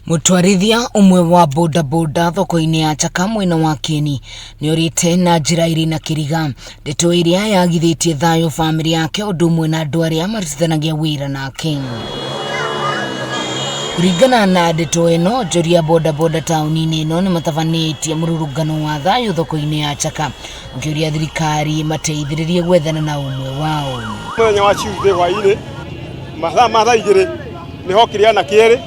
Mutwarithia umwe wa bodaboda thoko-ini ya Chaka mwena wa Kieni ni orite na njira iri na kiriga ndeto iria yagithitie thayo family yake undu umwe na andu aria marutithanagia wira nake. Kuringana na ndeto ino, njoria bodaboda tauni-ini ino ni matavanitie mururungano wa thayo thoko-ini ya Chaka ukiuria thirikari mateithiririe gwethana na umwe wao. Mwenya wa Tuesday hwaini mathaa thaa igiri niho kiriana kieri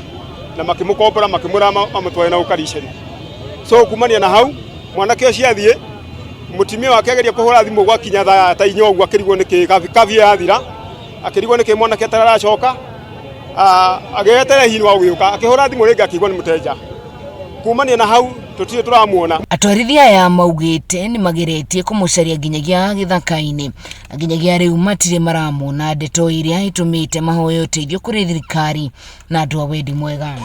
na makimukombora makimura amutwaye na ukariceri. So kumania na hau mwanake ucio athie mutimia wake ageria kuhura thimu gwa kinya thaa ta inyo gwa kirigwo niki kavi yathira akirigwo niki mwanake ataracoka agetere hinu wa guyuka akihura thimu ringa akigwa ni muteja. Kumania na hau tutire turamuona. Atwarithia ya maugite ni mageretie kumucaria nginyagia githaka-ini nginyagia riu matire maramona ndeto iria itumite mahoyo teithio kuri thirikari na andu a wendi mwega.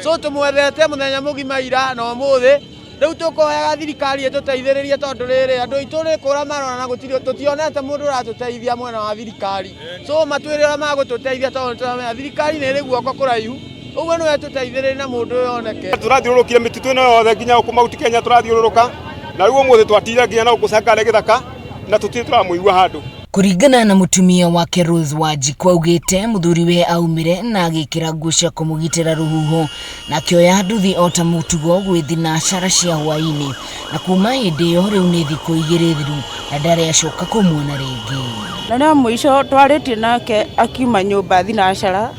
So tumwethete muthenya mugima ira na umuthi riu tukohega thirikari etuteithiririe tondu riri andu itu ri kura marona na gutiri tutionete mundu uratuteithia mwena wa thirikari. So matwirira magututeithia tondu thirikari ni ri guoko kuraihu uguo no etuteithiririe na mundu yoneke. Turathiurukire mititu ino yothe nginya kumauti Kenya turathiururuka na riu umuthi twatira nginya na gucangare githaka na tutire turamuigua handu. Kuringana na mutumia wake Rose Wanjiku augite muthuriwe aumire na agikira nguo cia kumugitira ruhuho na akioya nduthi ota mutugo gwithi na cara cia hwaini na kuma hindi iyo riu ni thiku igiri thiru na ndari acoka kumuona ringi. Na na mwisho twaritie nake akiuma nyumba thinacara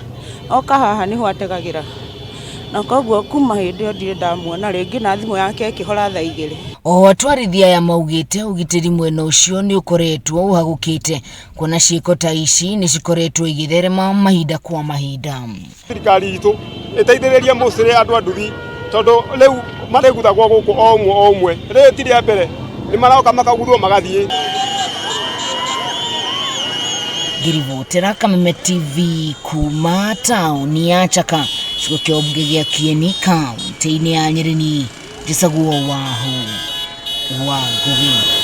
oka haha niho ategagira na koguo kuma hindi iyo ndire ndamuona ringi na thimu yake ikihora thaa igiri. O atwarithia ya maugite ugitiri mwena ucio ni ukoretwo uhagukite kuona ciiko ta ici ni cikoretwo igitherema mahinda kwa mahinda. Thirikari itu iteithiririe mucire andu a nduthi tondu riu mariguthagwo guku o umwe riu tiri mbere ni maroka makaguthwo magathie. Ngirivotera Kameme TV kuma tauni ya Chaka cigo kionge gia Kieni kaunti-ini ya Nyeri, Ndicaguo Wahu wa Ngugi.